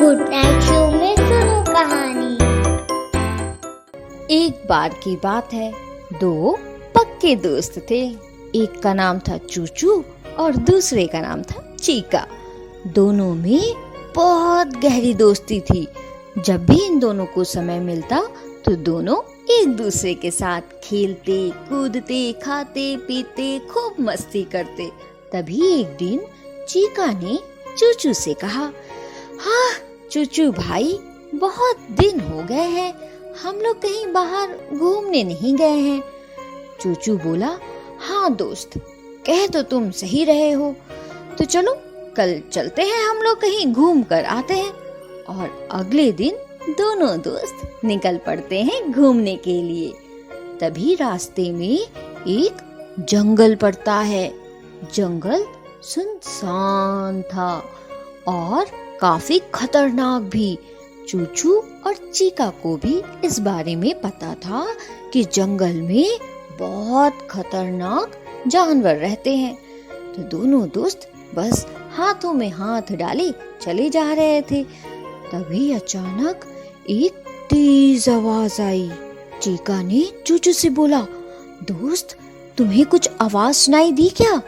Good night show में सुनो कहानी। एक बार की बात है, दो पक्के दोस्त थे। एक का नाम था चूचू और दूसरे का नाम था चीका। दोनों में बहुत गहरी दोस्ती थी। जब भी इन दोनों को समय मिलता तो दोनों एक दूसरे के साथ खेलते, कूदते, खाते, पीते, खूब मस्ती करते। तभी एक दिन चीका ने चूचू से कहा, हाँ चूचू भाई, बहुत दिन हो गए हैं, हम लोग कहीं बाहर घूमने नहीं गए हैं। चूचू बोला, हाँ दोस्त, कह तो तुम सही रहे हो, तो चलो कल चलते हैं, हम लोग कहीं घूम कर आते हैं। और अगले दिन दोनों दोस्त निकल पड़ते हैं घूमने के लिए। तभी रास्ते में एक जंगल पड़ता है। जंगल सुनसान था और काफी खतरनाक भी। चूचू और चीका को भी इस बारे में पता था कि जंगल में बहुत खतरनाक जानवर रहते हैं। तो दोनों दोस्त बस हाथों में हाथ डाले चले जा रहे थे। तभी अचानक एक तेज आवाज आई। चीका ने चूचू से बोला, दोस्त तुम्हें कुछ आवाज सुनाई दी क्या?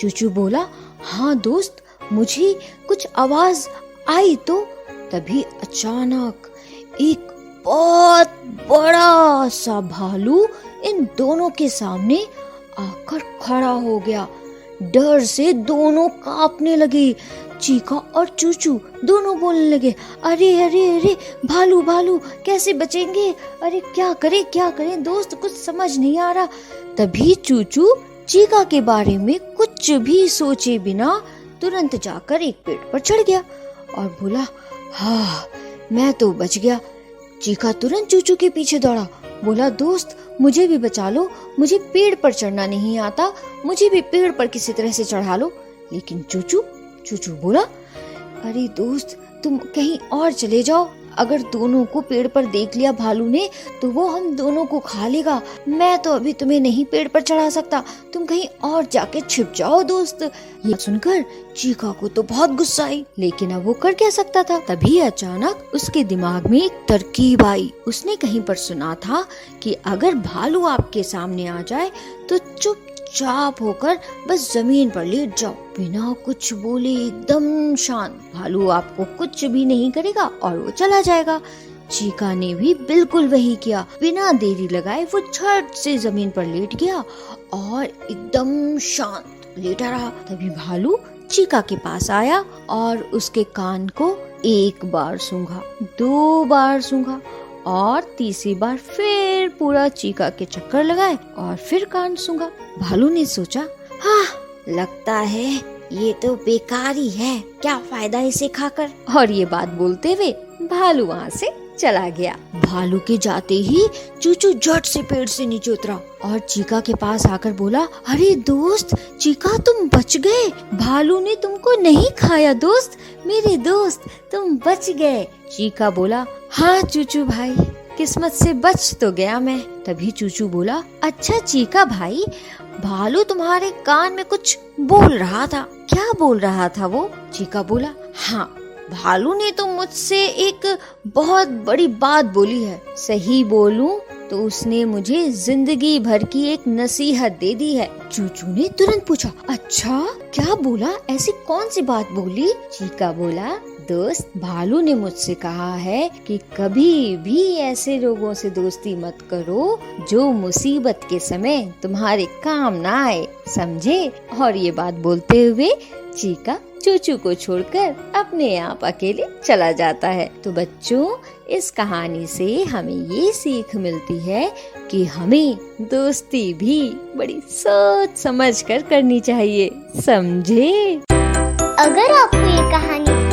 चूचू बोला, हाँ दोस्त, मुझे कुछ आवाज आई तो। तभी अचानक एक बहुत बड़ा सा भालू इन दोनों के सामने आकर खड़ा हो गया। डर से दोनों कांपने लगे। चीका और चूचू दोनों बोलने लगे, अरे अरे अरे, भालू भालू, कैसे बचेंगे? अरे क्या करें दोस्त, कुछ समझ नहीं आ रहा। तभी चूचू चीका के बारे में कुछ भी सोचे बिना तुरंत जाकर एक पेड़ पर चढ़ गया और बोला, हाँ मैं तो बच गया। चीका तुरंत चूचू के पीछे दौड़ा, बोला, दोस्त मुझे भी बचा लो, मुझे पेड़ पर चढ़ना नहीं आता, मुझे भी पेड़ पर किसी तरह से चढ़ा लो। लेकिन चूचू बोला, अरे दोस्त तुम कहीं और चले जाओ, अगर दोनों को पेड़ पर देख लिया भालू ने तो वो हम दोनों को खा लेगा। मैं तो अभी तुम्हें नहीं पेड़ पर चढ़ा सकता, तुम कहीं और जाके छिप जाओ दोस्त। ये सुनकर चीका को तो बहुत गुस्सा आई, लेकिन अब वो कर क्या सकता था। तभी अचानक उसके दिमाग में एक तरकीब आई। उसने कहीं पर सुना था कि अगर भालू आपके सामने आ जाए तो चुपचाप होकर बस जमीन पर लेट जाओ, बिना कुछ बोले एकदम शांत। भालू आपको कुछ भी नहीं करेगा और वो चला जाएगा। चीका ने भी बिल्कुल वही किया। बिना देरी लगाए वो झट से जमीन पर लेट गया और एकदम शांत लेटा रहा। तभी भालू चीका के पास आया और उसके कान को एक बार सूंघा, 2 बार सूंघा और तीसरी बार फिर पूरा चीका के चक्कर लगाए और फिर कान सूंघा। भालू ने सोचा, हाँ लगता है ये तो बेकार ही है, क्या फायदा इसे खाकर। और ये बात बोलते हुए भालू वहाँ से चला गया। भालू के जाते ही चूचू झट से पेड़ से नीचे उतरा और चीका के पास आकर बोला, अरे दोस्त चीका तुम बच गए, भालू ने तुमको नहीं खाया दोस्त, मेरे दोस्त तुम बच गए। चीका बोला, हाँ चूचू भाई, किस्मत से बच तो गया मैं। तभी चूचू बोला, अच्छा चीका भाई, भालू तुम्हारे कान में कुछ बोल रहा था, क्या बोल रहा था वो? चीका बोला, हाँ भालू ने तो मुझसे एक बहुत बड़ी बात बोली है, सही बोलूं तो उसने मुझे जिंदगी भर की एक नसीहत दे दी है। चूचू ने तुरंत पूछा, अच्छा क्या बोला, ऐसी कौन सी बात बोली? चीका बोला, दोस्त भालू ने मुझसे कहा है कि कभी भी ऐसे लोगों से दोस्ती मत करो जो मुसीबत के समय तुम्हारे काम ना आए, समझे? और ये बात बोलते हुए चीका चूचू को छोड़कर अपने आप अकेले चला जाता है। तो बच्चों, इस कहानी से हमें ये सीख मिलती है कि हमें दोस्ती भी बड़ी सोच समझ कर करनी चाहिए, समझे? अगर आपको ये कहानी